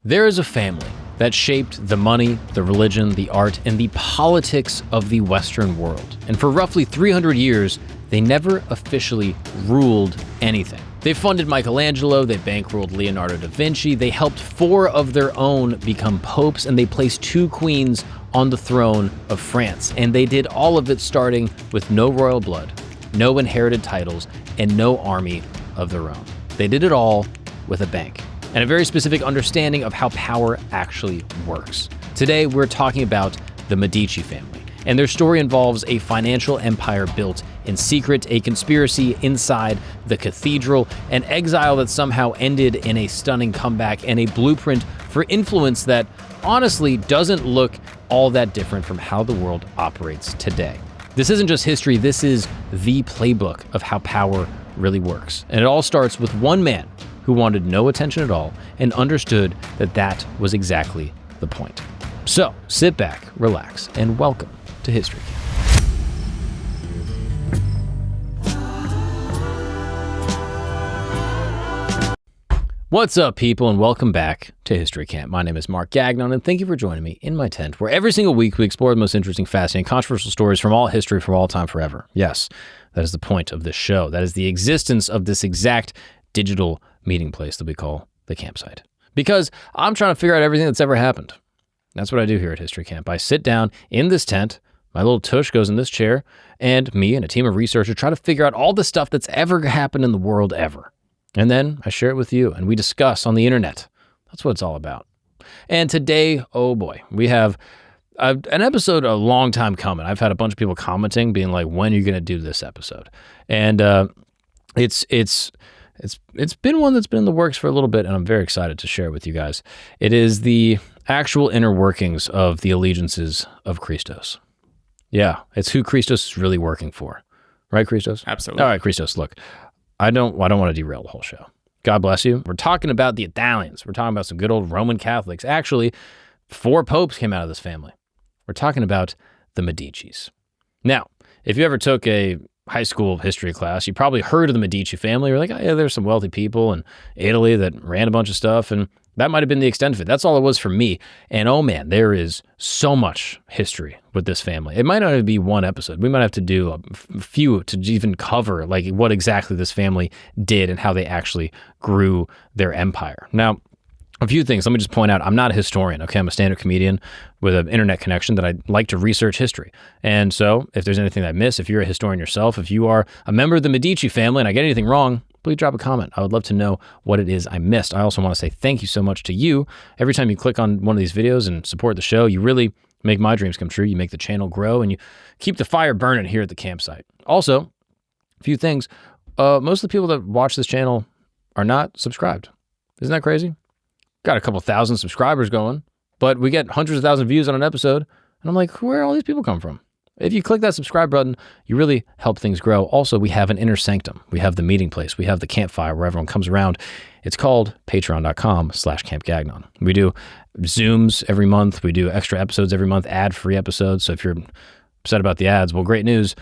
There is a family that shaped the money, the religion, the art, and the politics of the Western world. And for roughly 300 years, they never officially ruled anything. They funded Michelangelo, they bankrolled Leonardo da Vinci, they helped 4 of their own become popes, and they placed 2 queens on the throne of France. And they did all of it starting with no royal blood, no inherited titles, and no army of their own. They did it all with a bank and a very specific understanding of how power actually works. Today, we're talking about the Medici family, and their story involves a financial empire built in secret, a conspiracy inside the cathedral, an exile that somehow ended in a stunning comeback, and a blueprint for influence that honestly doesn't look all that different from how the world operates today. This isn't just history, this is the playbook of how power really works. And it all starts with one man who wanted no attention at all and understood that that was exactly the point. So sit back, relax, and welcome to History Camp. What's up, people, and welcome back to History Camp. My name is Mark Gagnon, and thank you for joining me in my tent, where every single week we explore the most interesting, fascinating, controversial stories from all history, from all time, forever. Yes, that is the point of this show. That is the existence of this exact digital meeting place that we call the campsite. Because I'm trying to figure out everything that's ever happened. That's what I do here at History Camp. I sit down in this tent, my little tush goes in this chair, and me and a team of researchers try to figure out all the stuff that's ever happened in the world ever. And then I share it with you, and we discuss on the internet. That's what it's all about. And today, oh boy, we have an episode a long time coming. I've had a bunch of people commenting, being like, when are you going to do this episode? And it's been one that's been in the works for a little bit, and I'm very excited to share it with you guys. It is the actual inner workings of the allegiances of Christos. Yeah, it's who Christos is really working for. Right, Christos? Absolutely. All right, Christos, look, I don't want to derail the whole show. God bless you. We're talking about the Italians. We're talking about some good old Roman Catholics. Actually, 4 popes came out of this family. We're talking about the Medicis. Now, if you ever took a high school history class, you probably heard of the Medici family. You're like, oh yeah, there's some wealthy people in Italy that ran a bunch of stuff, and that might have been the extent of it. That's all it was for me. And oh man, there is so much history with this family. It might not even be one episode. We might have to do a few to even cover like what exactly this family did and how they actually grew their empire. Now, a few things. Let me just point out, I'm not a historian, okay? I'm a stand-up comedian with an internet connection that I like to research history. And so if there's anything that I miss, if you're a historian yourself, if you are a member of the Medici family and I get anything wrong, please drop a comment. I would love to know what it is I missed. I also want to say thank you so much to you. Every time you click on one of these videos and support the show, you really make my dreams come true. You make the channel grow and you keep the fire burning here at the campsite. Also, a few things. Most of the people that watch this channel are not subscribed. Isn't that crazy? Got a couple thousand subscribers going, but we get hundreds of thousands of views on an episode. And I'm like, where all these people come from? If you click that subscribe button, you really help things grow. Also, we have an inner sanctum. We have the meeting place. We have the campfire where everyone comes around. It's called patreon.com/campgagnon. We do Zooms every month. We do extra episodes every month, ad-free episodes. So if you're upset about the ads, well, great news.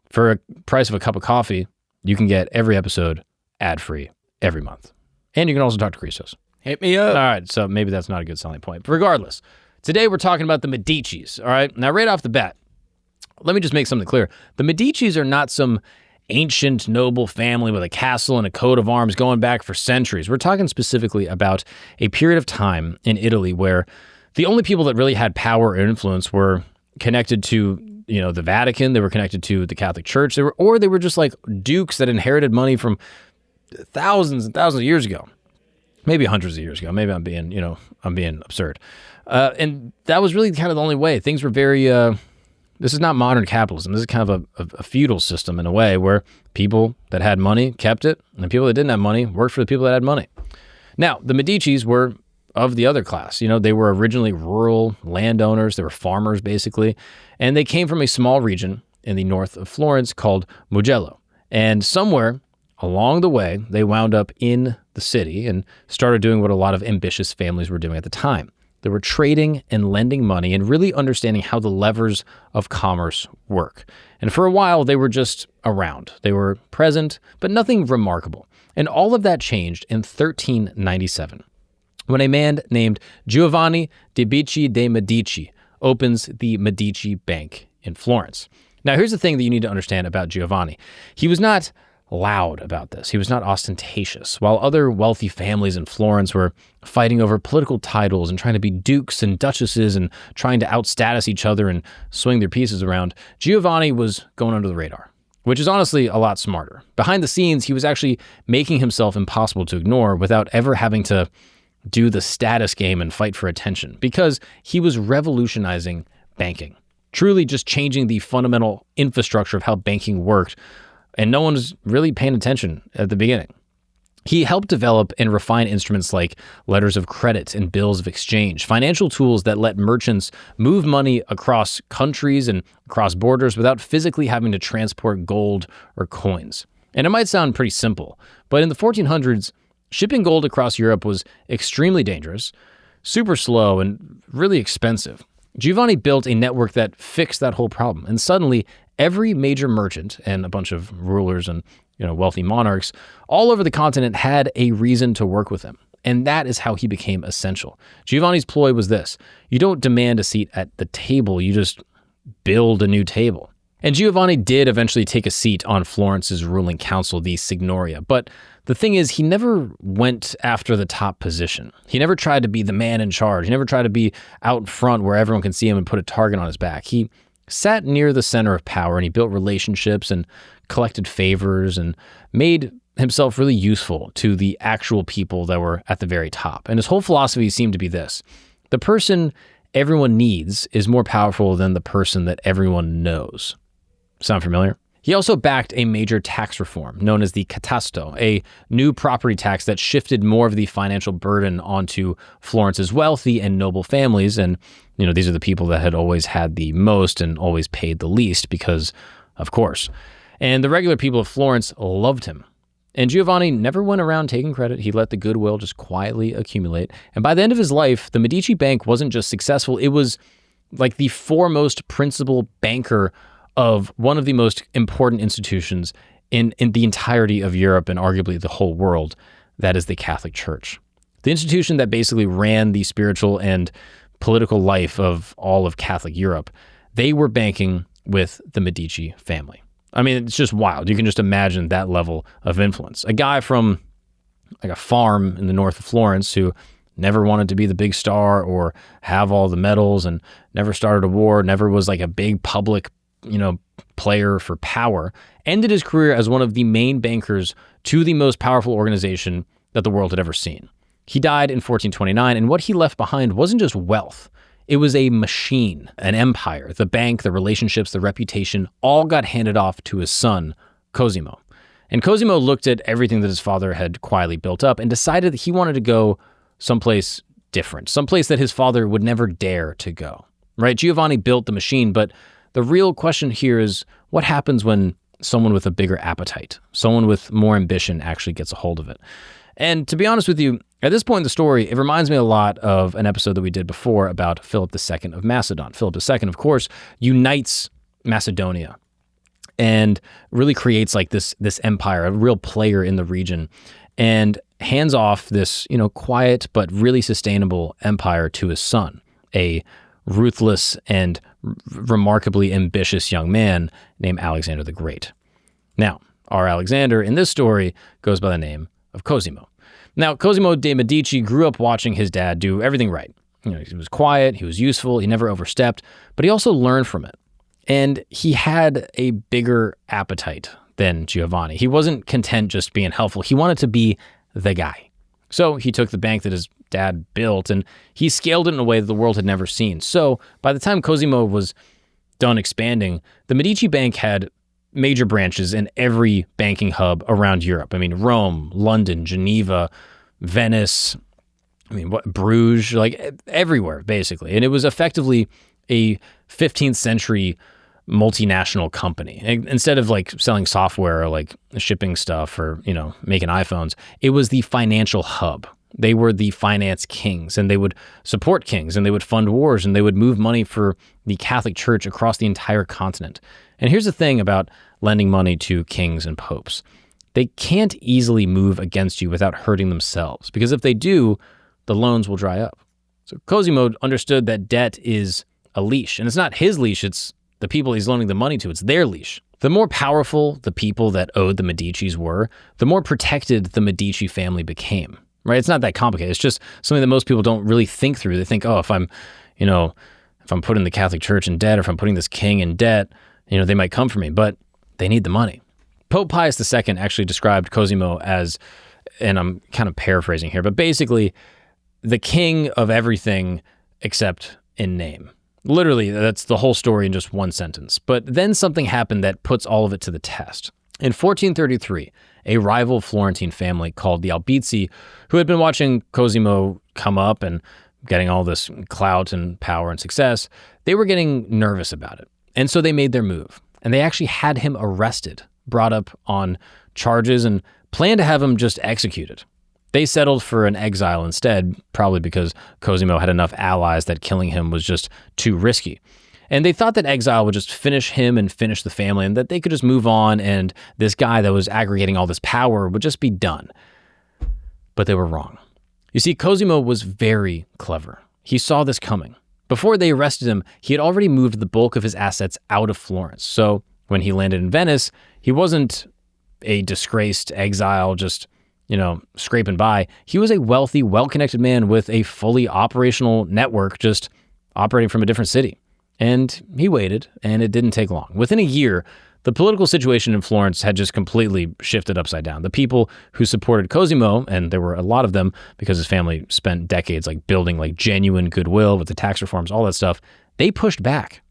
For a price of a cup of coffee, you can get every episode ad-free every month. And you can also talk to Christos. Hit me up. All right, so maybe that's not a good selling point. But regardless, today we're talking about the Medicis, all right? Now, right off the bat, let me just make something clear. The Medicis are not some ancient noble family with a castle and a coat of arms going back for centuries. We're talking specifically about a period of time in Italy where the only people that really had power or influence were connected to, the Vatican. They were connected to the Catholic Church. They were just like dukes that inherited money from thousands and thousands of years ago. Maybe hundreds of years ago. Maybe I'm being absurd. And that was really kind of the only way. Things were very, this is not modern capitalism. This is kind of a feudal system in a way where people that had money kept it, and the people that didn't have money worked for the people that had money. Now, the Medicis were of the other class. They were originally rural landowners. They were farmers, basically. And they came from a small region in the north of Florence called Mugello. And somewhere along the way, they wound up in the city and started doing what a lot of ambitious families were doing at the time. They were trading and lending money and really understanding how the levers of commerce work. And for a while, they were just around. They were present, but nothing remarkable. And all of that changed in 1397, when a man named Giovanni de' Medici opens the Medici Bank in Florence. Now, here's the thing that you need to understand about Giovanni. He was not loud about this. He was not ostentatious. While other wealthy families in Florence were fighting over political titles and trying to be dukes and duchesses and trying to outstatus each other and swing their pieces around, Giovanni was going under the radar, which is honestly a lot smarter. Behind the scenes, he was actually making himself impossible to ignore without ever having to do the status game and fight for attention, because he was revolutionizing banking, truly just changing the fundamental infrastructure of how banking worked, and no one was really paying attention at the beginning. He helped develop and refine instruments like letters of credit and bills of exchange, financial tools that let merchants move money across countries and across borders without physically having to transport gold or coins. And it might sound pretty simple, but in the 1400s, shipping gold across Europe was extremely dangerous, super slow, and really expensive. Giovanni built a network that fixed that whole problem, and suddenly every major merchant and a bunch of rulers and wealthy monarchs all over the continent had a reason to work with him. And that is how he became essential. Giovanni's ploy was this: you don't demand a seat at the table, you just build a new table. And Giovanni did eventually take a seat on Florence's ruling council, the Signoria. But the thing is, he never went after the top position. He never tried to be the man in charge. He never tried to be out front where everyone can see him and put a target on his back. He sat near the center of power, and he built relationships and collected favors and made himself really useful to the actual people that were at the very top. And his whole philosophy seemed to be this: the person everyone needs is more powerful than the person that everyone knows. Sound familiar? He also backed a major tax reform known as the catasto, a new property tax that shifted more of the financial burden onto Florence's wealthy and noble families. And, these are the people that had always had the most and always paid the least because, of course. And the regular people of Florence loved him. And Giovanni never went around taking credit. He let the goodwill just quietly accumulate. And by the end of his life, the Medici Bank wasn't just successful. It was like the foremost principal banker of one of the most important institutions in the entirety of Europe and arguably the whole world, that is the Catholic Church. The institution that basically ran the spiritual and political life of all of Catholic Europe. They were banking with the Medici family. I mean, it's just wild. You can just imagine that level of influence. A guy from like a farm in the north of Florence who never wanted to be the big star or have all the medals and never started a war, never was like a big public player for power, ended his career as one of the main bankers to the most powerful organization that the world had ever seen. He died in 1429, and what he left behind wasn't just wealth. It was a machine, an empire. The bank, the relationships, the reputation, all got handed off to his son, Cosimo. And Cosimo looked at everything that his father had quietly built up and decided that he wanted to go someplace different, someplace that his father would never dare to go. Right? Giovanni built the machine, but the real question here is, what happens when someone with a bigger appetite, someone with more ambition actually gets a hold of it? And to be honest with you, at this point in the story, it reminds me a lot of an episode that we did before about Philip II of Macedon. Philip II, of course, unites Macedonia and really creates like this empire, a real player in the region, and hands off this, quiet but really sustainable empire to his son, a ruthless and remarkably ambitious young man named Alexander the Great. Now, our Alexander in this story goes by the name of Cosimo. Now, Cosimo de' Medici grew up watching his dad do everything right. He was quiet, he was useful, he never overstepped, but he also learned from it. And he had a bigger appetite than Giovanni. He wasn't content just being helpful. He wanted to be the guy. So he took the bank that his dad built and he scaled it in a way that the world had never seen. So by the time Cosimo was done expanding, the Medici Bank had major branches in every banking hub around Europe. I mean, Rome, London, Geneva, Venice, Bruges, like everywhere, basically. And it was effectively a 15th century multinational company. Instead of like selling software or like shipping stuff or, making iPhones, it was the financial hub. They were the finance kings, and they would support kings, and they would fund wars, and they would move money for the Catholic Church across the entire continent. And here's the thing about lending money to kings and popes. They can't easily move against you without hurting themselves, because if they do, the loans will dry up. So Cosimo understood that debt is a leash, and it's not his leash, it's the people he's loaning the money to, it's their leash. The more powerful the people that owed the Medicis were, the more protected the Medici family became, right? It's not that complicated. It's just something that most people don't really think through. They think, oh, if I'm putting the Catholic Church in debt, or if I'm putting this king in debt, they might come for me, but they need the money. Pope Pius II actually described Cosimo as, and I'm kind of paraphrasing here, but basically the king of everything except in name. Literally, that's the whole story in just one sentence. But then something happened that puts all of it to the test. In 1433, a rival Florentine family called the Albizzi, who had been watching Cosimo come up and getting all this clout and power and success, they were getting nervous about it. And so they made their move. And they actually had him arrested, brought up on charges, and planned to have him just executed. They settled for an exile instead, probably because Cosimo had enough allies that killing him was just too risky. And they thought that exile would just finish him and finish the family, and that they could just move on, and this guy that was aggregating all this power would just be done. But they were wrong. You see, Cosimo was very clever. He saw this coming. Before they arrested him, he had already moved the bulk of his assets out of Florence. So when he landed in Venice, he wasn't a disgraced exile just scraping by. He was a wealthy, well-connected man with a fully operational network just operating from a different city. And he waited, and it didn't take long. Within a year, the political situation in Florence had just completely shifted upside down. The people who supported Cosimo, and there were a lot of them because his family spent decades building genuine goodwill with the tax reforms, all that stuff, they pushed back.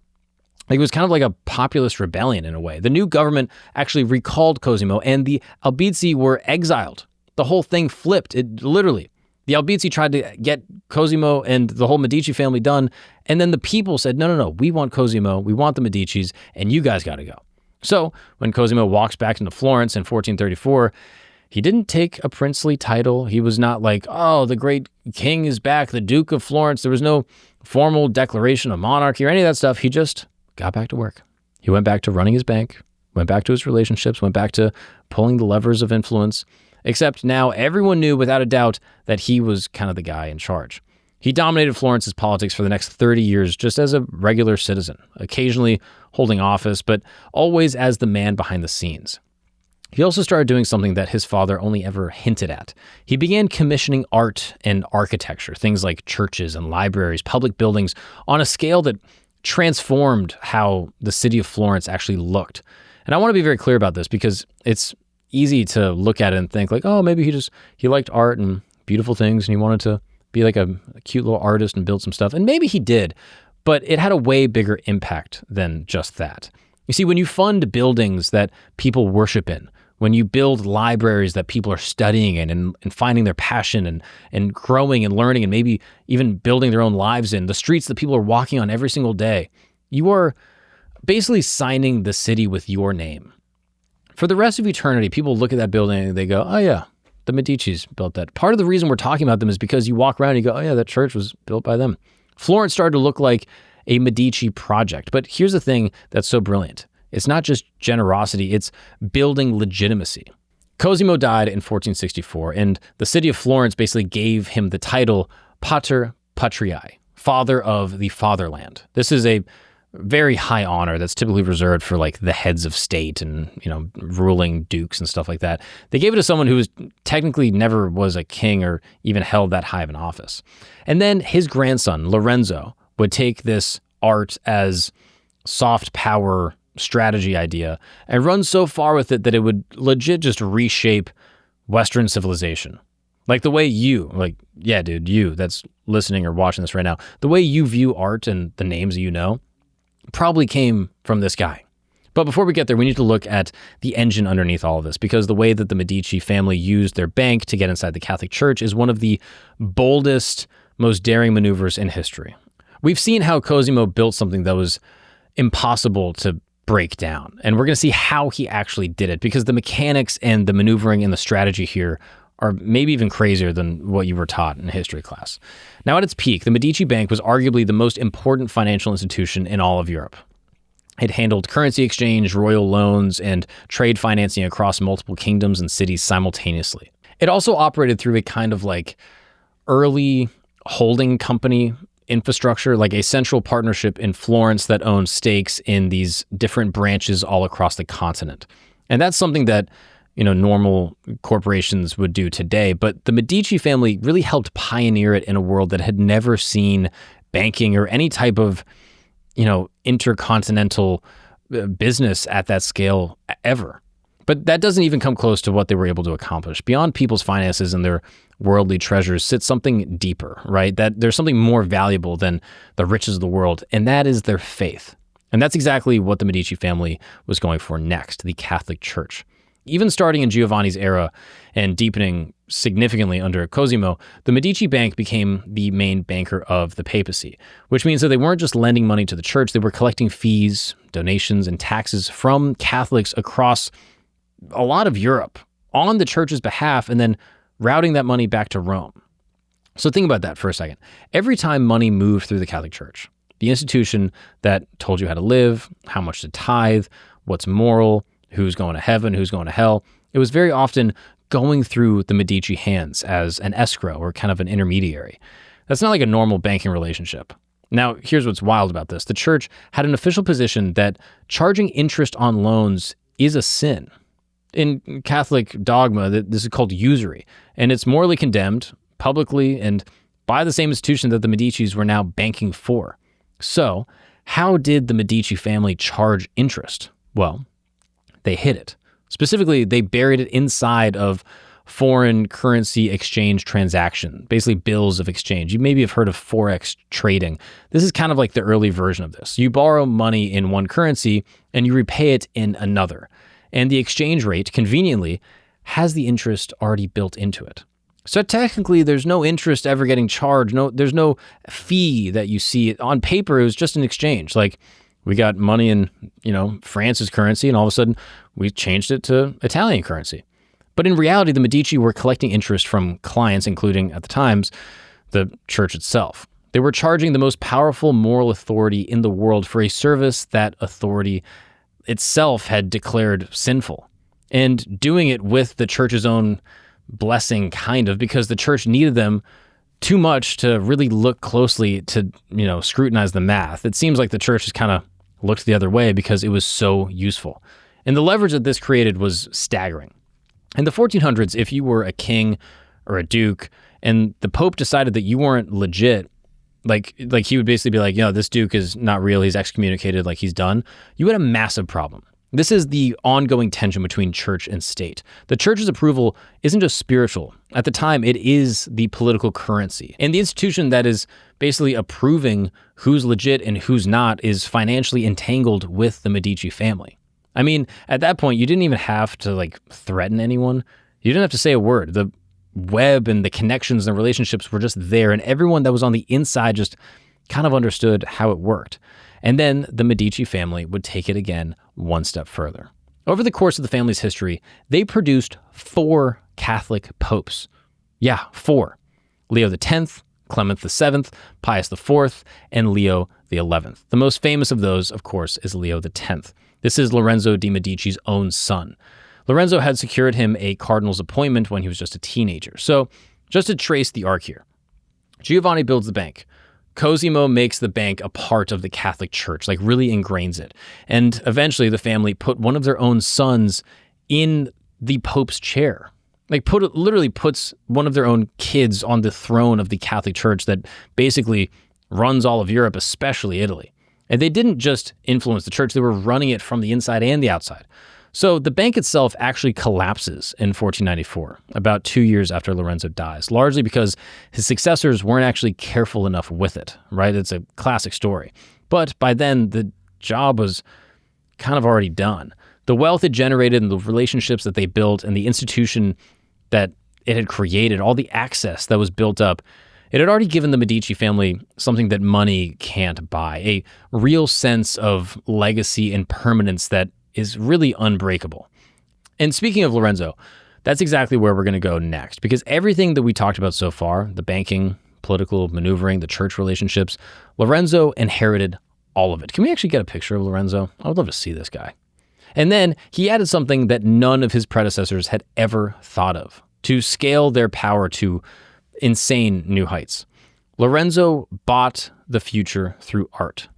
It was kind of like a populist rebellion in a way. The new government actually recalled Cosimo, and the Albizzi were exiled. The whole thing flipped. It literally, the Albizzi tried to get Cosimo and the whole Medici family done, and then the people said, no, we want Cosimo, we want the Medicis, and you guys got to go. So when Cosimo walks back into Florence in 1434, he didn't take a princely title. He was not like, oh, the great king is back, the Duke of Florence. There was no formal declaration of monarchy or any of that stuff. He just got back to work. He went back to running his bank, went back to his relationships, went back to pulling the levers of influence. Except now everyone knew without a doubt that he was kind of the guy in charge. He dominated Florence's politics for the next 30 years just as a regular citizen, occasionally holding office, but always as the man behind the scenes. He also started doing something that his father only ever hinted at. He began commissioning art and architecture, things like churches and libraries, public buildings, on a scale that transformed how the city of Florence actually looked. And I want to be very clear about this because it's easy to look at it and think oh, maybe he liked art and beautiful things and he wanted to be like a cute little artist and build some stuff. And maybe he did, but it had a way bigger impact than just that. You see, when you fund buildings that people worship in, when you build libraries that people are studying in and finding their passion and growing and learning and maybe even building their own lives in, the streets that people are walking on every single day, you are basically signing the city with your name. For the rest of eternity, people look at that building and they go, oh yeah, the Medicis built that. Part of the reason we're talking about them is because you walk around and you go, oh yeah, that church was built by them. Florence started to look like a Medici project. But here's the thing that's so brilliant. It's not just generosity, it's building legitimacy. Cosimo died in 1464, and the city of Florence basically gave him the title Pater Patriae, father of the fatherland. This is a very high honor that's typically reserved for the heads of state and, ruling dukes and stuff like that. They gave it to someone who was technically never was a king or even held that high of an office. And then his grandson, Lorenzo, would take this art as soft power strategy idea and run so far with it that it would legit just reshape Western civilization. Like the way you that's listening or watching this right now, the way you view art and the names that you know probably came from this guy. But before we get there, we need to look at the engine underneath all of this, because the way that the Medici family used their bank to get inside the Catholic Church is one of the boldest, most daring maneuvers in history. We've seen how Cosimo built something that was impossible to break down, and we're going to see how he actually did it, because the mechanics and the maneuvering and the strategy here are maybe even crazier than what you were taught in history class. Now, at its peak, the Medici Bank was arguably the most important financial institution in all of Europe. It handled currency exchange, royal loans, and trade financing across multiple kingdoms and cities simultaneously. It also operated through a kind of early holding company infrastructure, like a central partnership in Florence that owns stakes in these different branches all across the continent. And that's something that, normal corporations would do today. But the Medici family really helped pioneer it in a world that had never seen banking or any type of, intercontinental business at that scale ever. But that doesn't even come close to what they were able to accomplish. Beyond people's finances and their worldly treasures sits something deeper, right? That there's something more valuable than the riches of the world, and that is their faith. And that's exactly what the Medici family was going for next, the Catholic Church. Even starting in Giovanni's era and deepening significantly under Cosimo, the Medici Bank became the main banker of the papacy, which means that they weren't just lending money to the church, they were collecting fees, donations, and taxes from Catholics across a lot of Europe on the church's behalf and then routing that money back to Rome. So think about that for a second. Every time money moved through the Catholic Church, the institution that told you how to live, how much to tithe, what's moral, who's going to heaven, who's going to hell, it was very often going through the Medici hands as an escrow or kind of an intermediary. That's not like a normal banking relationship. Now, here's what's wild about this. The church had an official position that charging interest on loans is a sin. In Catholic dogma, this is called usury, and it's morally condemned publicly and by the same institution that the Medicis were now banking for. So, how did the Medici family charge interest? Well, they hid it. Specifically, they buried it inside of foreign currency exchange transaction, basically bills of exchange. You maybe have heard of Forex trading. This is kind of like the early version of this. You borrow money in one currency and you repay it in another. And the exchange rate, conveniently, has the interest already built into it. So technically, there's no interest ever getting charged. There's no fee that you see. On paper, it was just an exchange. Like, we got money in, France's currency, and all of a sudden, we changed it to Italian currency. But in reality, the Medici were collecting interest from clients, including, at the times, the church itself. They were charging the most powerful moral authority in the world for a service that authority itself had declared sinful, and doing it with the church's own blessing, kind of, because the church needed them too much to really look closely to, scrutinize the math. It seems like the church has kind of looked the other way because it was so useful. And the leverage that this created was staggering. In the 1400s, if you were a king or a duke and the Pope decided that you weren't legit, like he would basically be like, this duke is not real, he's excommunicated, like he's done, you had a massive problem. This is the ongoing tension between church and state. The church's approval isn't just spiritual. At the time, it is the political currency. And the institution that is basically approving who's legit and who's not is financially entangled with the Medici family. I mean, at that point, you didn't even have to threaten anyone. You didn't have to say a word. The web and the connections and relationships were just there, and everyone that was on the inside just kind of understood how it worked. And then the Medici family would take it again one step further. Over the course of the family's history, they produced 4 Catholic popes. Yeah, 4. Leo X, Clement VII, Pius IV, and Leo XI. The most famous of those, of course, is Leo X. This is Lorenzo de' Medici's own son. Lorenzo had secured him a cardinal's appointment when he was just a teenager. So, just to trace the arc here, Giovanni builds the bank. Cosimo makes the bank a part of the Catholic Church, really ingrains it. And eventually the family put one of their own sons in the Pope's chair. Literally puts one of their own kids on the throne of the Catholic Church that basically runs all of Europe, especially Italy. And they didn't just influence the church, they were running it from the inside and the outside. So the bank itself actually collapses in 1494, about 2 years after Lorenzo dies, largely because his successors weren't actually careful enough with it, right? It's a classic story. But by then, the job was kind of already done. The wealth it generated and the relationships that they built and the institution that it had created, all the access that was built up, it had already given the Medici family something that money can't buy, a real sense of legacy and permanence that is really unbreakable. And speaking of Lorenzo, that's exactly where we're going to go next, because everything that we talked about so far, the banking, political maneuvering, the church relationships, Lorenzo inherited all of it. Can we actually get a picture of Lorenzo? I would love to see this guy. And then he added something that none of his predecessors had ever thought of, to scale their power to insane new heights. Lorenzo bought the future through art.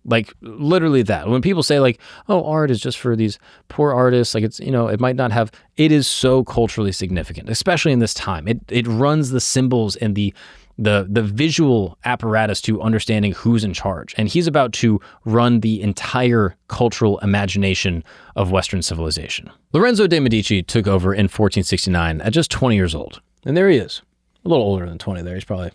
Like literally that. When people say like, oh, art is just for these poor artists, like it's, it might not have, it is so culturally significant, especially in this time. It runs the symbols and the visual apparatus to understanding who's in charge. And he's about to run the entire cultural imagination of Western civilization. Lorenzo de' Medici took over in 1469 at just 20 years old. And there he is. A little older than 20 there. He's probably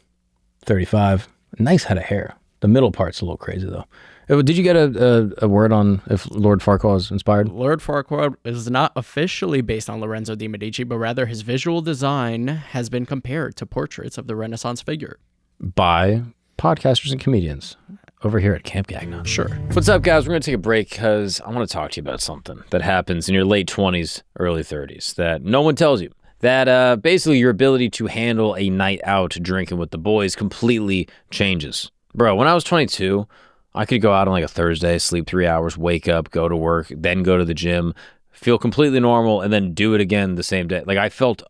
35. A nice head of hair. The middle part's a little crazy though. Did you get a word on if Lord Farquhar was inspired? Lord Farquhar is not officially based on Lorenzo de' Medici, but rather his visual design has been compared to portraits of the Renaissance figure. By podcasters and comedians over here at Camp Gagnon. Sure. What's up, guys? We're going to take a break because I want to talk to you about something that happens in your late 20s, early 30s that no one tells you. That basically your ability to handle a night out drinking with the boys completely changes. Bro, when I was 22... I could go out on like a Thursday, sleep 3 hours, wake up, go to work, then go to the gym, feel completely normal, and then do it again the same day. Like I felt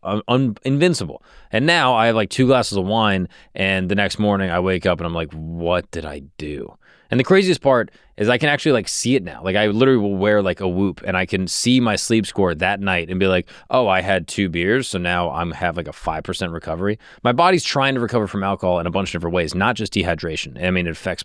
invincible. And now I have like 2 glasses of wine, and the next morning I wake up and I'm like, what did I do? And the craziest part is I can actually like see it now. Like I literally will wear like a Whoop and I can see my sleep score that night and be like, oh, I had 2 beers. So now I'm have like a 5% recovery. My body's trying to recover from alcohol in a bunch of different ways, not just dehydration. I mean, it affects,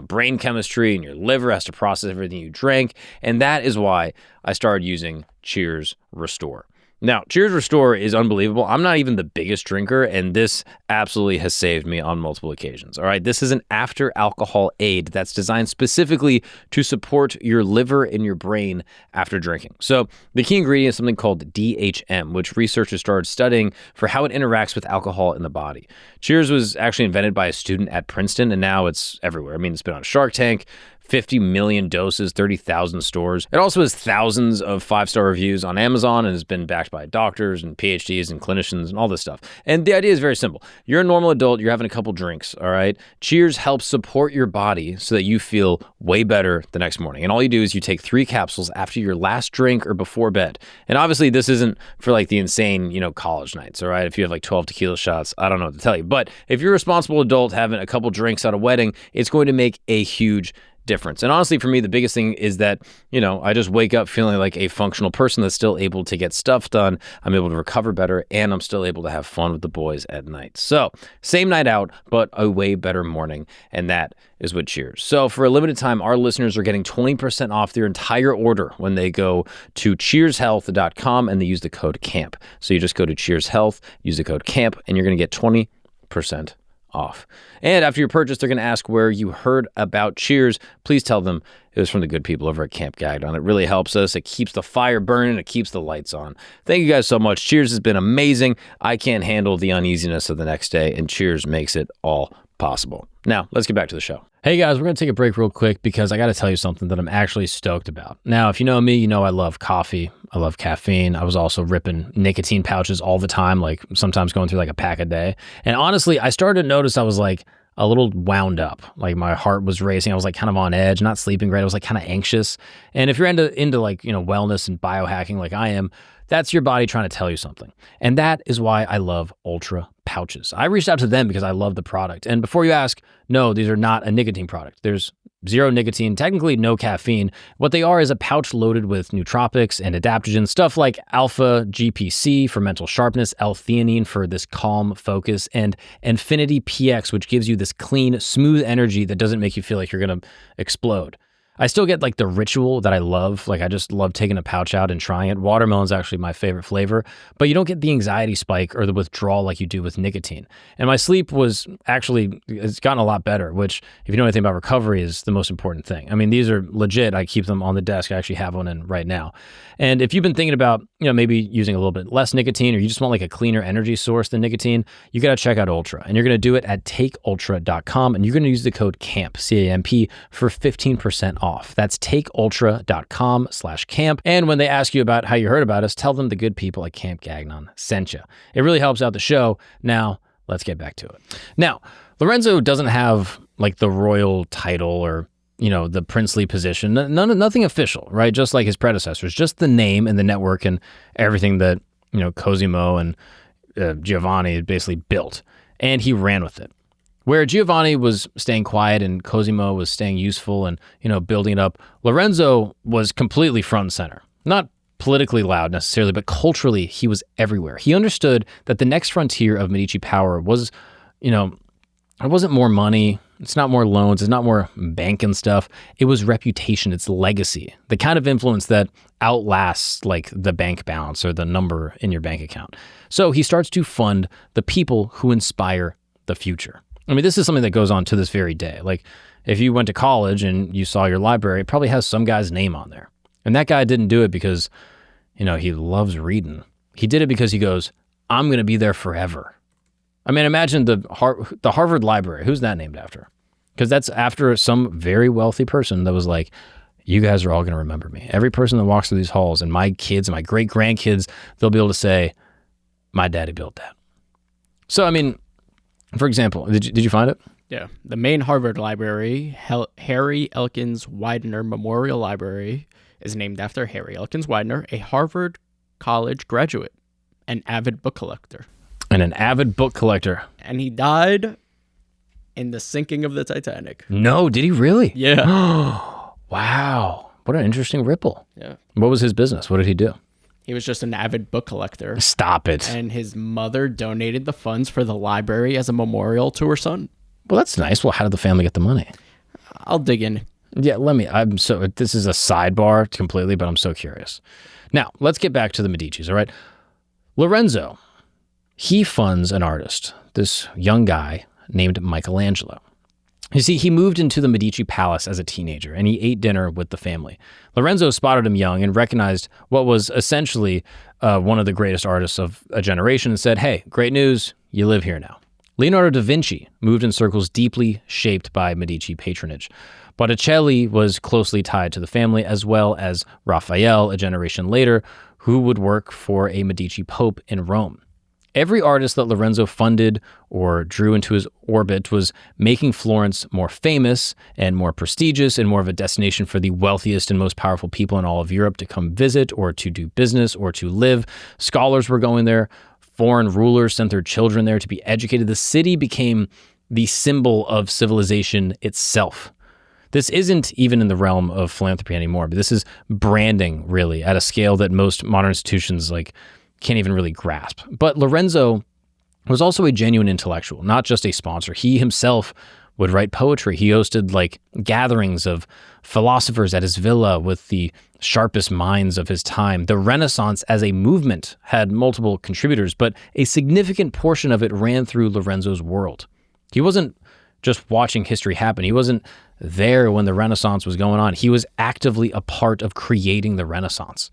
brain chemistry, and your liver has to process everything you drank. And that is why I started using Cheers Restore. Now, Cheers Restore is unbelievable. I'm not even the biggest drinker, and this absolutely has saved me on multiple occasions. All right, this is an after-alcohol aid that's designed specifically to support your liver and your brain after drinking. So the key ingredient is something called DHM, which researchers started studying for how it interacts with alcohol in the body. Cheers was actually invented by a student at Princeton, and now it's everywhere. I mean, it's been on Shark Tank, 50 million doses, 30,000 stores. It also has thousands of 5-star reviews on Amazon and has been backed by doctors and PhDs and clinicians and all this stuff. And the idea is very simple. You're a normal adult, you're having a couple drinks, all right? Cheers helps support your body so that you feel way better the next morning. And all you do is you take 3 capsules after your last drink or before bed. And obviously this isn't for like the insane, college nights, all right? If you have like 12 tequila shots, I don't know what to tell you. But if you're a responsible adult having a couple drinks at a wedding, it's going to make a huge difference. And honestly, for me, the biggest thing is that, I just wake up feeling like a functional person that's still able to get stuff done. I'm able to recover better, and I'm still able to have fun with the boys at night. So same night out, but a way better morning. And that is with Cheers. So for a limited time, our listeners are getting 20% off their entire order when they go to cheershealth.com and they use the code CAMP. So you just go to Cheers Health, use the code CAMP, and you're going to get 20% off. And after your purchase, they're going to ask where you heard about Cheers. Please tell them it was from the good people over at Camp Gagnon. It really helps us. It keeps the fire burning. It keeps the lights on. Thank you guys so much. Cheers has been amazing. I can't handle the uneasiness of the next day, and Cheers makes it all possible. Now, let's get back to the show. Hey guys, we're going to take a break real quick because I got to tell you something that I'm actually stoked about. Now, if you know me, you know I love coffee. I love caffeine. I was also ripping nicotine pouches all the time, like sometimes going through like a pack a day. And honestly, I started to notice I was like a little wound up. Like my heart was racing. I was like kind of on edge, not sleeping great. I was like kind of anxious. And if you're into like, wellness and biohacking like I am, that's your body trying to tell you something. And that is why I love Ultra pouches. I reached out to them because I love the product. And before you ask, no, these are not a nicotine product. There's zero nicotine, technically no caffeine. What they are is a pouch loaded with nootropics and adaptogens, stuff like alpha GPC for mental sharpness, L-theanine for this calm focus, and Infinity PX, which gives you this clean, smooth energy that doesn't make you feel like you're going to explode. I still get like the ritual that I love. Like I just love taking a pouch out and trying it. Watermelon's actually my favorite flavor, but you don't get the anxiety spike or the withdrawal like you do with nicotine. And my sleep it's gotten a lot better, which if you know anything about recovery is the most important thing. I mean, these are legit. I keep them on the desk. I actually have one in right now. And if you've been thinking about, maybe using a little bit less nicotine, or you just want like a cleaner energy source than nicotine, you got to check out Ultra. And you're going to do it at takeultra.com, and you're going to use the code CAMP, C-A-M-P, for 15% off. That's takeultra.com/camp. And when they ask you about how you heard about us, tell them the good people at Camp Gagnon sent you. It really helps out the show. Now, let's get back to it. Now, Lorenzo doesn't have like the royal title or the princely position, nothing official, right? Just like his predecessors, just the name and the network and everything that, Cosimo and Giovanni basically built. and he ran with it. Where Giovanni was staying quiet and Cosimo was staying useful and, building it up, Lorenzo was completely front and center. Not politically loud necessarily, but culturally, he was everywhere. He understood that the next frontier of Medici power was, it wasn't more money, it's not more loans, it's not more banking stuff. It was reputation, it's legacy, the kind of influence that outlasts like the bank balance or the number in your bank account. So he starts to fund the people who inspire the future. I mean, this is something that goes on to this very day. Like, if you went to college and you saw your library, it probably has some guy's name on there. And that guy didn't do it because, he loves reading. He did it because he goes, I'm going to be there forever. I mean, imagine the Harvard Library. Who's that named after? Because that's after some very wealthy person that was like, you guys are all going to remember me. Every person that walks through these halls, and my kids and my great-grandkids, they'll be able to say, my daddy built that. So, I mean, for example, did you find it? Yeah. The main Harvard Library, Harry Elkins Widener Memorial Library, is named after Harry Elkins Widener, a Harvard College graduate, an avid book collector. And an avid book collector. And he died in the sinking of the Titanic. No, did he really? Yeah. Wow. What an interesting ripple. Yeah. What was his business? What did he do? He was just an avid book collector. Stop it. And his mother donated the funds for the library as a memorial to her son. Well, that's nice. Well, how did the family get the money? I'll dig in. Yeah, this is a sidebar completely, but I'm so curious. Now, let's get back to the Medicis, all right? Lorenzo, he funds an artist, this young guy named Michelangelo. You see, he moved into the Medici palace as a teenager, and he ate dinner with the family. Lorenzo spotted him young and recognized what was essentially one of the greatest artists of a generation and said, hey, great news, you live here now. Leonardo da Vinci moved in circles deeply shaped by Medici patronage. Botticelli was closely tied to the family, as well as Raphael, a generation later, who would work for a Medici pope in Rome. Every artist that Lorenzo funded or drew into his orbit was making Florence more famous and more prestigious and more of a destination for the wealthiest and most powerful people in all of Europe to come visit or to do business or to live. Scholars were going there. Foreign rulers sent their children there to be educated. The city became the symbol of civilization itself. This isn't even in the realm of philanthropy anymore, but this is branding, really, at a scale that most modern institutions can't even really grasp. But Lorenzo was also a genuine intellectual, not just a sponsor. He himself would write poetry. He hosted gatherings of philosophers at his villa with the sharpest minds of his time. The Renaissance as a movement had multiple contributors, but a significant portion of it ran through Lorenzo's world. He wasn't just watching history happen. He wasn't there when the Renaissance was going on. He was actively a part of creating the Renaissance.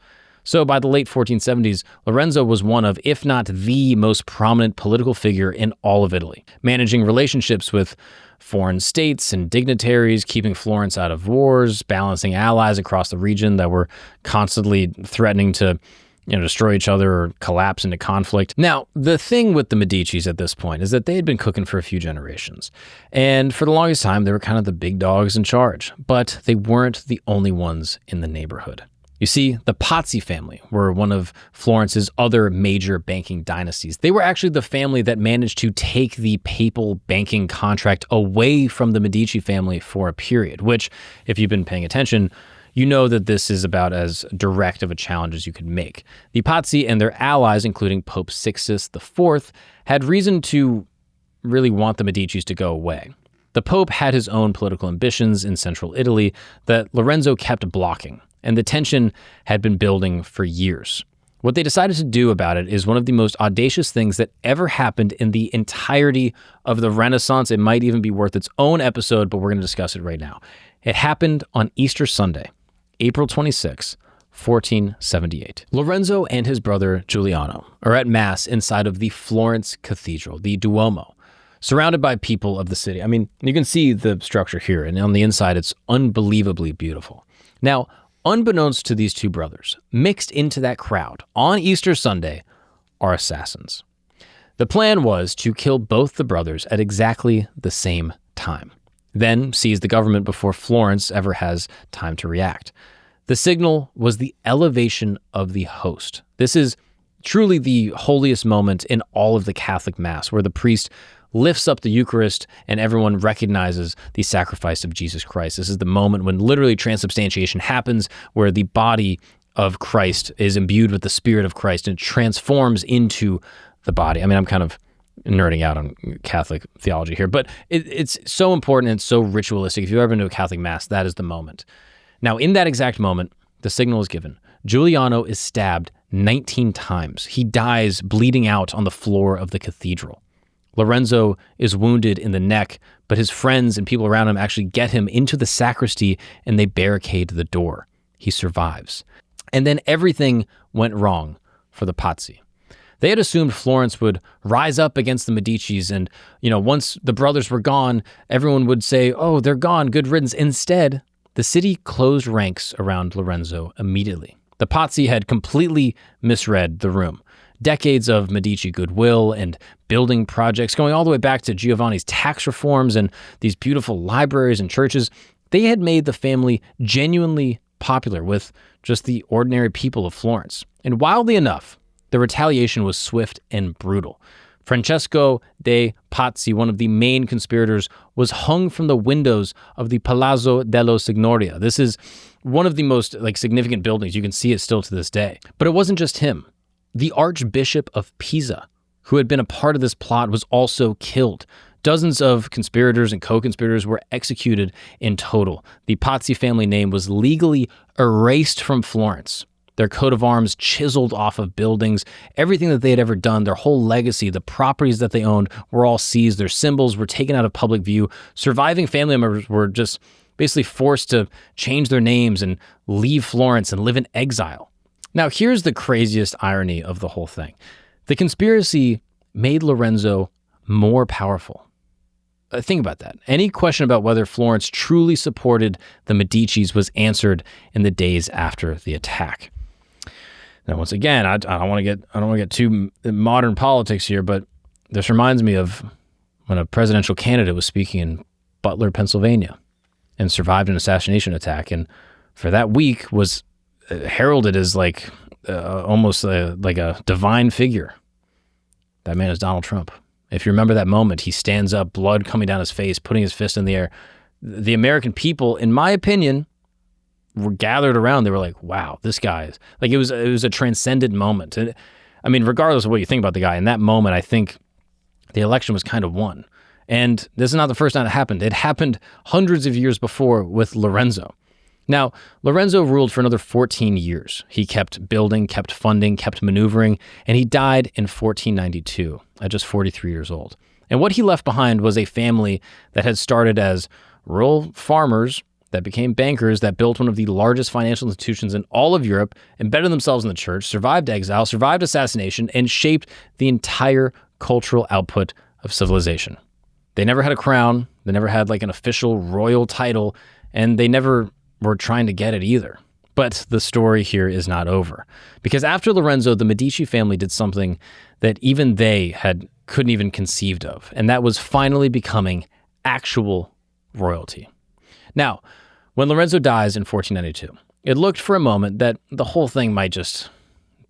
So by the late 1470s, Lorenzo was one of, if not the most prominent political figure in all of Italy, managing relationships with foreign states and dignitaries, keeping Florence out of wars, balancing allies across the region that were constantly threatening to destroy each other or collapse into conflict. Now, the thing with the Medicis at this point is that they had been cooking for a few generations. And for the longest time, they were kind of the big dogs in charge. But they weren't the only ones in the neighborhood. You see, the Pazzi family were one of Florence's other major banking dynasties. They were actually the family that managed to take the papal banking contract away from the Medici family for a period, which, if you've been paying attention, you know that this is about as direct of a challenge as you could make. The Pazzi and their allies, including Pope Sixtus IV, had reason to really want the Medicis to go away. The Pope had his own political ambitions in central Italy that Lorenzo kept blocking, and the tension had been building for years. What they decided to do about it is one of the most audacious things that ever happened in the entirety of the Renaissance. It might even be worth its own episode, but we're going to discuss it right now. It happened on Easter Sunday, April 26, 1478. Lorenzo and his brother Giuliano are at Mass inside of the Florence Cathedral, the Duomo, surrounded by people of the city. I mean, you can see the structure here, and on the inside, it's unbelievably beautiful. Now, unbeknownst to these two brothers, mixed into that crowd on Easter Sunday are assassins. The plan was to kill both the brothers at exactly the same time, then seize the government before Florence ever has time to react. The signal was the elevation of the host. This is truly the holiest moment in all of the Catholic Mass, where the priest lifts up the Eucharist, and everyone recognizes the sacrifice of Jesus Christ. This is the moment when literally transubstantiation happens, where the body of Christ is imbued with the Spirit of Christ and transforms into the body. I mean, I'm kind of nerding out on Catholic theology here, but it's so important and so ritualistic. If you've ever been to a Catholic Mass, that is the moment. Now, in that exact moment, the signal is given. Giuliano is stabbed 19 times. He dies bleeding out on the floor of the cathedral. Lorenzo is wounded in the neck, but his friends and people around him actually get him into the sacristy and they barricade the door. He survives. And then everything went wrong for the Pazzi. They had assumed Florence would rise up against the Medicis and, once the brothers were gone, everyone would say, oh, they're gone, good riddance. Instead, the city closed ranks around Lorenzo immediately. The Pazzi had completely misread the room. Decades of Medici goodwill and building projects going all the way back to Giovanni's tax reforms and these beautiful libraries and churches, they had made the family genuinely popular with just the ordinary people of Florence. And wildly enough, the retaliation was swift and brutal. Francesco de' Pazzi, one of the main conspirators, was hung from the windows of the Palazzo dello Signoria. This is one of the most significant buildings. You can see it still to this day. But it wasn't just him. The Archbishop of Pisa, who had been a part of this plot, was also killed. Dozens of conspirators and co-conspirators were executed in total. The Pazzi family name was legally erased from Florence. Their coat of arms chiseled off of buildings. Everything that they had ever done, their whole legacy, the properties that they owned were all seized. Their symbols were taken out of public view. Surviving family members were just basically forced to change their names and leave Florence and live in exile. Now, here's the craziest irony of the whole thing. The conspiracy made Lorenzo more powerful. Think about that. Any question about whether Florence truly supported the Medicis was answered in the days after the attack. Now, once again, I don't want to get too modern politics here, but this reminds me of when a presidential candidate was speaking in Butler, Pennsylvania, and survived an assassination attack, and for that week was heralded as almost like a divine figure. That man is Donald Trump. If you remember that moment, he stands up, blood coming down his face, putting his fist in the air. The American people, in my opinion, were gathered around. They were like, wow, this guy is it was a transcendent moment. And, I mean, regardless of what you think about the guy, in that moment, I think the election was kind of won. And this is not the first time it happened. It happened hundreds of years before with Lorenzo. Now, Lorenzo ruled for another 14 years. He kept building, kept funding, kept maneuvering, and he died in 1492 at just 43 years old. And what he left behind was a family that had started as rural farmers that became bankers, that built one of the largest financial institutions in all of Europe, embedded themselves in the church, survived exile, survived assassination, and shaped the entire cultural output of civilization. They never had a crown, they never had an official royal title, and they never were trying to get it either. But the story here is not over. Because after Lorenzo, the Medici family did something that even they couldn't even conceived of, and that was finally becoming actual royalty. Now, when Lorenzo dies in 1492, it looked for a moment that the whole thing might just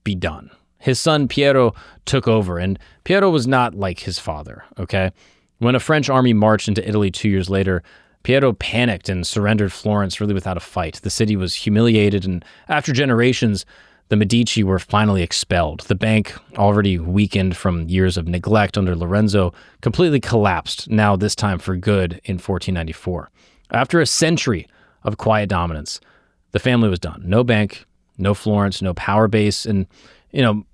be done. His son Piero took over, and Piero was not like his father, okay? When a French army marched into Italy 2 years later, Piero panicked and surrendered Florence really without a fight. The city was humiliated, and after generations, the Medici were finally expelled. The bank, already weakened from years of neglect under Lorenzo, completely collapsed, now this time for good in 1494. After a century of quiet dominance, the family was done. No bank, no Florence, no power base, and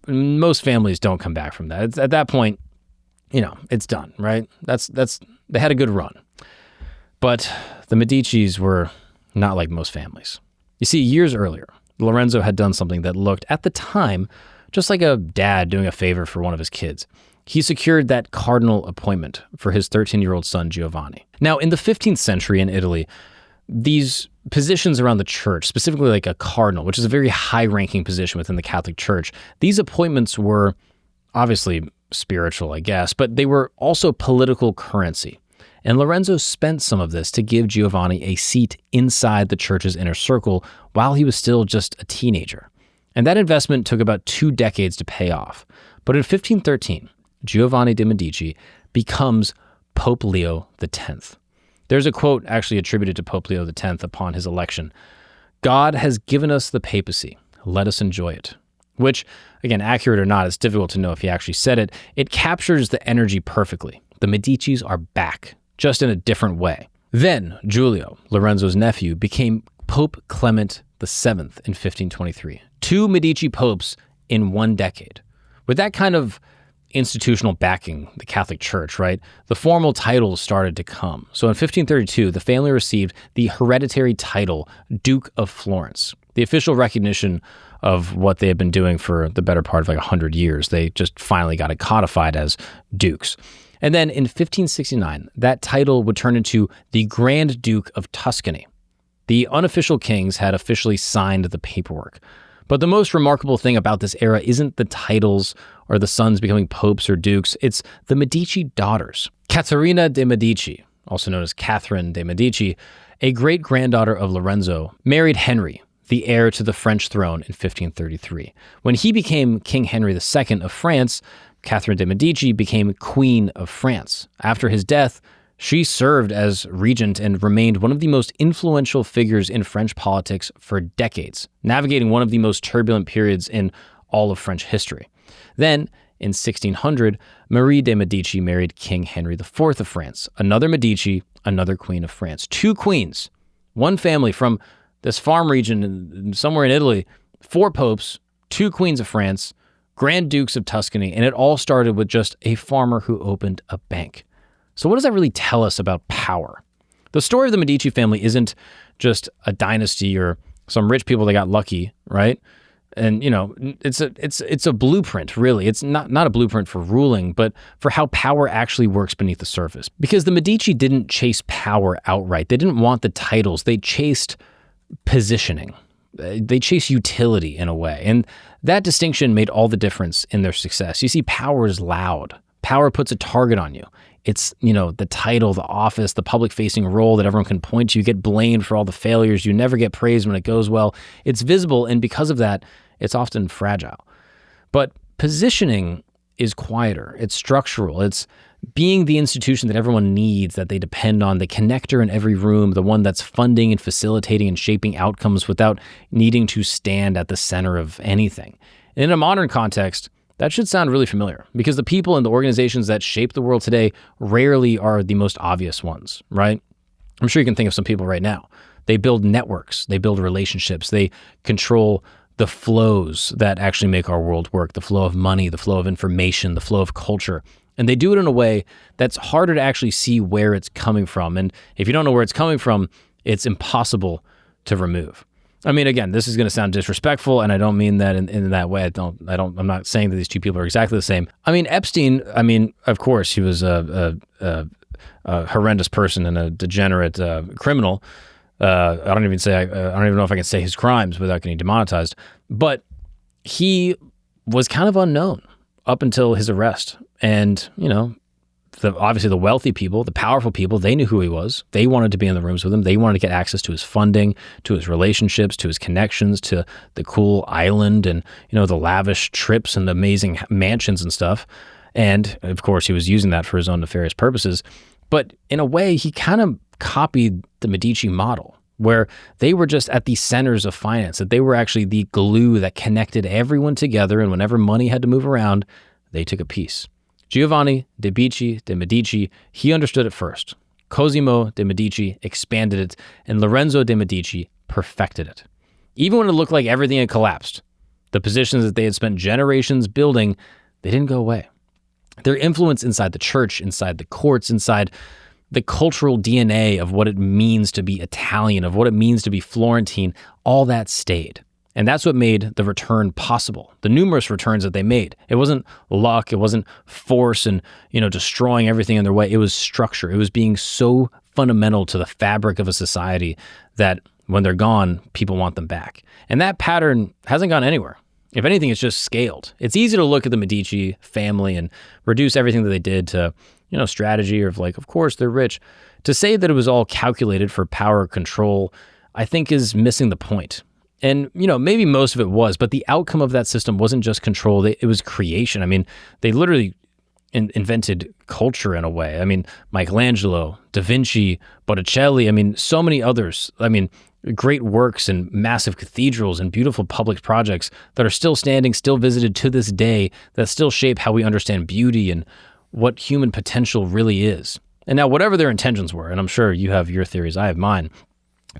most families don't come back from that. At that point, it's done, right? They had a good run. But the Medicis were not like most families. You see, years earlier, Lorenzo had done something that looked, at the time, just like a dad doing a favor for one of his kids. He secured that cardinal appointment for his 13-year-old son, Giovanni. Now, in the 15th century in Italy, these positions around the church, specifically like a cardinal, which is a very high-ranking position within the Catholic Church, these appointments were obviously spiritual, I guess, but they were also political currency. And Lorenzo spent some of this to give Giovanni a seat inside the church's inner circle while he was still just a teenager. And that investment took about 2 decades to pay off. But in 1513, Giovanni de' Medici becomes Pope Leo X. There's a quote actually attributed to Pope Leo X upon his election. "God has given us the papacy. Let us enjoy it." Which, again, accurate or not, it's difficult to know if he actually said it. It captures the energy perfectly. The Medicis are back, just in a different way. Then Giulio, Lorenzo's nephew, became Pope Clement VII in 1523. 2 Medici popes in 1 decade. With that kind of institutional backing, the Catholic Church, right, the formal titles started to come. So in 1532, the family received the hereditary title Duke of Florence, the official recognition of what they had been doing for the better part of 100 years. They just finally got it codified as dukes. And then in 1569, that title would turn into the Grand Duke of Tuscany. The unofficial kings had officially signed the paperwork. But the most remarkable thing about this era isn't the titles or the sons becoming popes or dukes. It's the Medici daughters. Caterina de' Medici, also known as Catherine de' Medici, a great-granddaughter of Lorenzo, married Henry, the heir to the French throne in 1533. When he became King Henry II of France, Catherine de' Medici became Queen of France. After his death, she served as regent and remained one of the most influential figures in French politics for decades, navigating one of the most turbulent periods in all of French history. Then, in 1600, Marie de' Medici married King Henry IV of France, another Medici, another Queen of France. 2 queens, one family from this farm region somewhere in Italy, 4 popes, 2 queens of France, Grand Dukes of Tuscany, and it all started with just a farmer who opened a bank. So what does that really tell us about power? The story of the Medici family isn't just a dynasty or some rich people that got lucky, right? And, it's a blueprint, really. It's not a blueprint for ruling, but for how power actually works beneath the surface. Because the Medici didn't chase power outright. They didn't want the titles. They chased positioning. They chased utility in a way. And that distinction made all the difference in their success. You see, power is loud. Power puts a target on you. It's, the title, the office, the public-facing role that everyone can point to. You get blamed for all the failures. You never get praised when it goes well. It's visible, and because of that, it's often fragile. But positioning is quieter. It's structural. It's being the institution that everyone needs, that they depend on, the connector in every room, the one that's funding and facilitating and shaping outcomes without needing to stand at the center of anything. In a modern context, that should sound really familiar because the people and the organizations that shape the world today rarely are the most obvious ones, right? I'm sure you can think of some people right now. They build networks, they build relationships, they control the flows that actually make our world work, the flow of money, the flow of information, the flow of culture. And they do it in a way that's harder to actually see where it's coming from. And if you don't know where it's coming from, it's impossible to remove. I mean, again, this is going to sound disrespectful, and I don't mean that in that way. I'm not saying that these 2 people are exactly the same. I mean, Epstein, of course, he was a horrendous person and a degenerate criminal. I don't even know if I can say his crimes without getting demonetized. But he was kind of unknown up until his arrest. And, obviously the wealthy people, the powerful people, they knew who he was. They wanted to be in the rooms with him. They wanted to get access to his funding, to his relationships, to his connections, to the cool island and, the lavish trips and the amazing mansions and stuff. And, of course, he was using that for his own nefarious purposes. But in a way, he kind of copied the Medici model, where they were just at the centers of finance, that they were actually the glue that connected everyone together, and whenever money had to move around, they took a piece. Giovanni de' Medici, he understood it first. Cosimo de' Medici expanded it, and Lorenzo de' Medici perfected it. Even when it looked like everything had collapsed, the positions that they had spent generations building, they didn't go away. Their influence inside the church, inside the courts, inside the cultural DNA of what it means to be Italian, of what it means to be Florentine, all that stayed. And that's what made the return possible, the numerous returns that they made. It wasn't luck, it wasn't force and, destroying everything in their way. It was structure. It was being so fundamental to the fabric of a society that when they're gone, people want them back. And that pattern hasn't gone anywhere. If anything, it's just scaled. It's easy to look at the Medici family and reduce everything that they did to, strategy or of course they're rich. To say that it was all calculated for power control, I think is missing the point. And, maybe most of it was, but the outcome of that system wasn't just control, it was creation. I mean, they literally invented culture in a way. I mean, Michelangelo, Da Vinci, Botticelli, I mean, so many others. I mean, great works and massive cathedrals and beautiful public projects that are still standing, still visited to this day, that still shape how we understand beauty and what human potential really is. And now, whatever their intentions were, and I'm sure you have your theories, I have mine,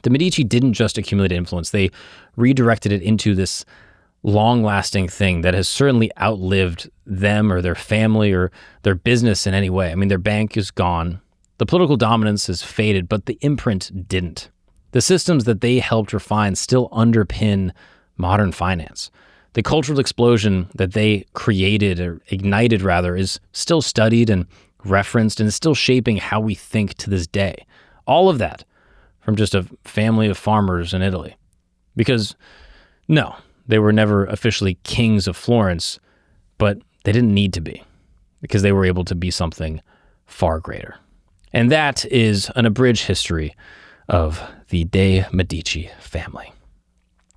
the Medici didn't just accumulate influence, they redirected it into this long-lasting thing that has certainly outlived them or their family or their business in any way. I mean, their bank is gone. The political dominance has faded, but the imprint didn't. The systems that they helped refine still underpin modern finance. The cultural explosion that they created or ignited rather is still studied and referenced and is still shaping how we think to this day. All of that from just a family of farmers in Italy. Because no, they were never officially kings of Florence, but they didn't need to be because they were able to be something far greater. And that is an abridged history of the De Medici family.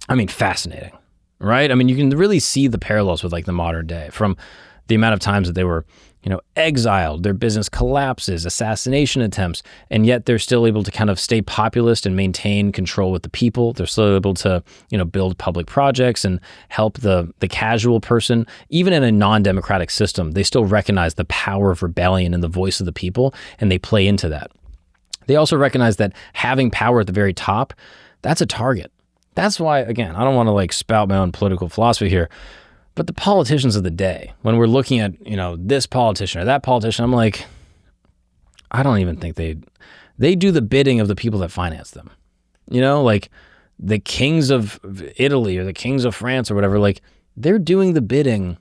I mean, fascinating, right? I mean, you can really see the parallels with like the modern day from the amount of times that they were, exiled, their business collapses, assassination attempts, and yet they're still able to kind of stay populist and maintain control with the people. They're still able to, build public projects and help the casual person. Even in a non-democratic system, they still recognize the power of rebellion and the voice of the people, and they play into that. They also recognize that having power at the very top, that's a target. That's why, again, I don't want to like spout my own political philosophy here, but the politicians of the day, when we're looking at, this politician or that politician, I'm like, I don't even think they do the bidding of the people that finance them. Like the kings of Italy or the kings of France or whatever, like they're doing the bidding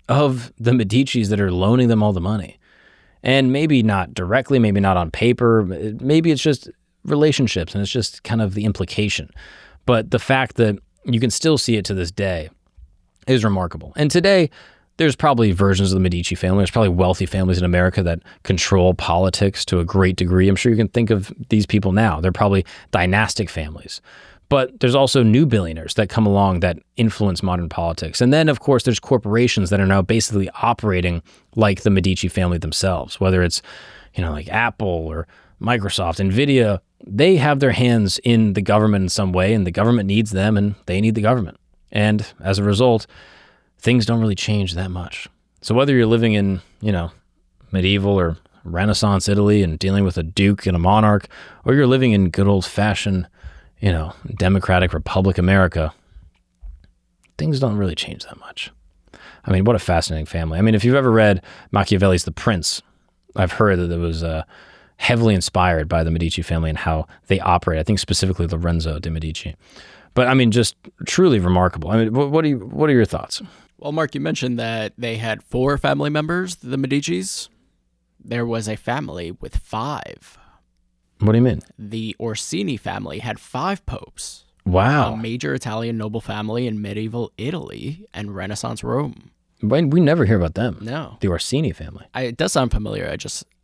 of the Medicis that are loaning them all the money. And maybe not directly, maybe not on paper, maybe it's just relationships and it's just kind of the implication. But the fact that you can still see it to this day is remarkable. And today, there's probably versions of the Medici family. There's probably wealthy families in America that control politics to a great degree. I'm sure you can think of these people now. They're probably dynastic families. But there's also new billionaires that come along that influence modern politics. And then, of course, there's corporations that are now basically operating like the Medici family themselves, whether it's, like Apple or Microsoft, Nvidia. They have their hands in the government in some way, and the government needs them, and they need the government. And as a result, things don't really change that much. So whether you're living in, medieval or Renaissance Italy and dealing with a duke and a monarch, or you're living in good old-fashioned, democratic Republic America, things don't really change that much. I mean, what a fascinating family. I mean, if you've ever read Machiavelli's The Prince, I've heard that it was heavily inspired by the Medici family and how they operate. I think specifically Lorenzo de Medici. But I mean, just truly remarkable. I mean, what are your thoughts? Well, Mark, you mentioned that they had 4 family members, the Medicis. There was a family with 5. What do you mean? The Orsini family had 5 popes. Wow. A major Italian noble family in medieval Italy and Renaissance Rome. We never hear about them. No. The Orsini family. It does sound familiar.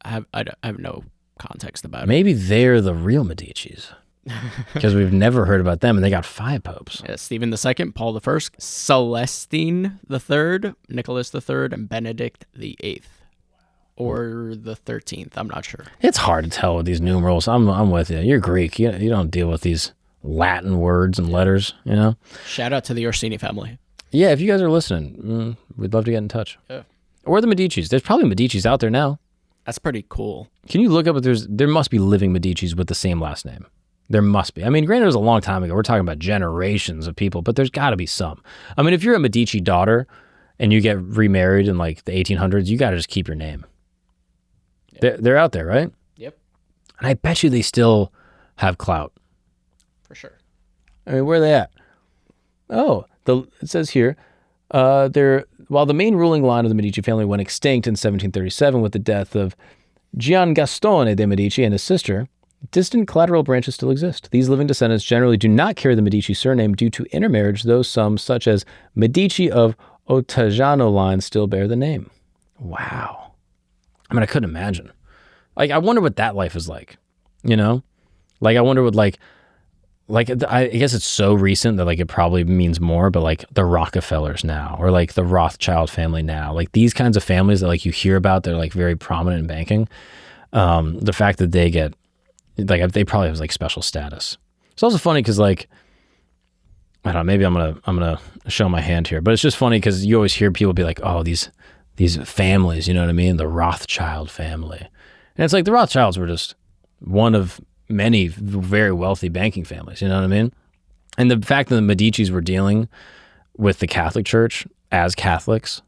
I have no context about it. Maybe they're the real Medicis. Because we've never heard about them, and they got 5 popes. Yeah, Stephen II, Paul I, Celestine III, Nicholas III, and Benedict VIII. Or the 13th, I'm not sure. It's hard to tell with these numerals. I'm with you. You're Greek. You don't deal with these Latin words and letters, Shout out to the Orsini family. Yeah, if you guys are listening, we'd love to get in touch. Yeah. Or the Medicis. There's probably Medicis out there now. That's pretty cool. Can you look up if there must be living Medicis with the same last name? There must be. I mean, granted, it was a long time ago. We're talking about generations of people, but there's got to be some. I mean, if you're a Medici daughter and you get remarried in like the 1800s, you got to just keep your name. Yep. They're out there, right? Yep. And I bet you they still have clout. For sure. I mean, where are they at? Oh, it says here, while the main ruling line of the Medici family went extinct in 1737 with the death of Giangastone de' Medici and his sister, distant collateral branches still exist. These living descendants generally do not carry the Medici surname due to intermarriage, though some, such as Medici of Ottagiano line, still bear the name. Wow. I mean, I couldn't imagine. Like, I wonder what that life is like, Like, I wonder what, like like, I guess it's so recent that like it probably means more, but like the Rockefellers now, or like the Rothschild family now, like these kinds of families that like you hear about, they're like very prominent in banking. The fact that they get, like, they probably have like special status. It's also funny because like, I don't know, maybe I'm gonna show my hand here, but it's just funny because you always hear people be like, oh, these families, you know what I mean? The Rothschild family. And it's like the Rothschilds were just one of many very wealthy banking families, you know what I mean? And the fact that the Medicis were dealing with the Catholic Church as Catholics,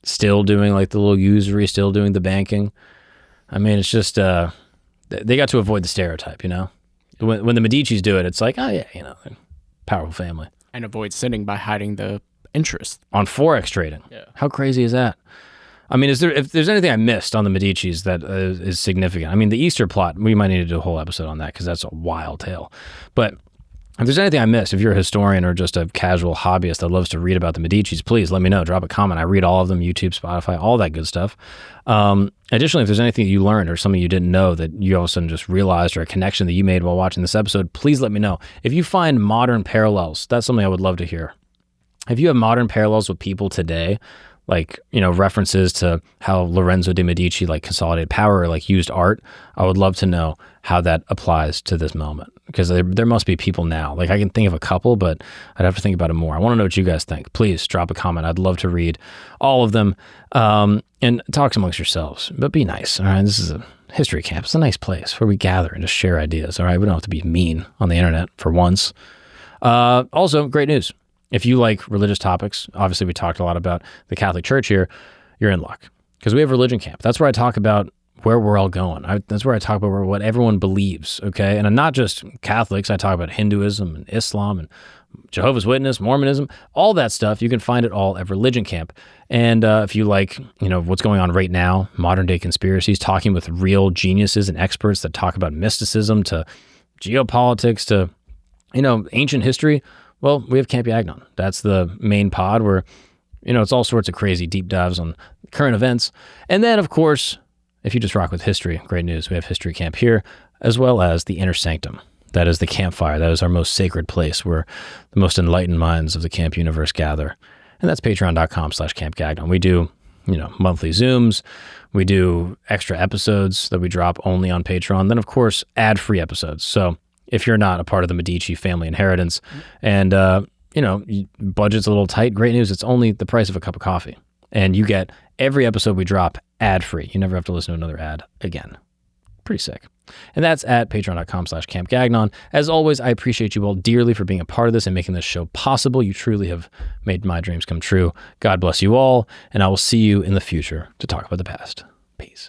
still doing like the little usury, still doing the banking. I mean, it's just, they got to avoid the stereotype, you know? When the Medicis do it, it's like, oh yeah, you know, powerful family. And avoid sinning by hiding the interest. On Forex trading. Yeah. How crazy is that? I mean, if there's anything I missed on the Medicis that is significant, I mean, the Easter plot, we might need to do a whole episode on that because that's a wild tale. But if there's anything I missed, if you're a historian or just a casual hobbyist that loves to read about the Medicis, please let me know. Drop a comment. I read all of them, YouTube, Spotify, all that good stuff. Additionally, if there's anything that you learned or something you didn't know that you all of a sudden just realized, or a connection that you made while watching this episode, please let me know. If you find modern parallels, that's something I would love to hear. If you have modern parallels with people today, like, you know, references to how Lorenzo de' Medici like consolidated power or like used art, I would love to know how that applies to this moment, because there must be people now. Like, I can think of a couple, but I'd have to think about it more. I want to know what you guys think. Please drop a comment. I'd love to read all of them, and talk amongst yourselves, but be nice. All right. This is a history camp. It's a nice place where we gather and just share ideas. All right. We don't have to be mean on the internet for once. Also, great news. If you like religious topics, obviously we talked a lot about the Catholic Church here, you're in luck, because we have Religion Camp. That's where I talk about where we're all going. That's where I talk about what everyone believes, okay? And I'm not just Catholics. I talk about Hinduism and Islam and Jehovah's Witness, Mormonism, all that stuff. You can find it all at Religion Camp. And if you like, you know, what's going on right now, modern day conspiracies, talking with real geniuses and experts that talk about mysticism to geopolitics to, you know, ancient history, well, we have Camp Yagnon. That's the main pod where, you know, it's all sorts of crazy deep dives on current events. And then, of course, if you just rock with history, great news. We have History Camp here, as well as the Inner Sanctum. That is the campfire. That is our most sacred place where the most enlightened minds of the camp universe gather. And that's patreon.com/Camp Gagnon. We do, you know, monthly Zooms. We do extra episodes that we drop only on Patreon. Then, of course, ad-free episodes. So if you're not a part of the Medici family inheritance and, you know, budget's a little tight, great news. It's only the price of a cup of coffee. And you get every episode we drop ad-free. You never have to listen to another ad again. Pretty sick. And that's at patreon.com/Camp Gagnon. As always, I appreciate you all dearly for being a part of this and making this show possible. You truly have made my dreams come true. God bless you all, and I will see you in the future to talk about the past. Peace.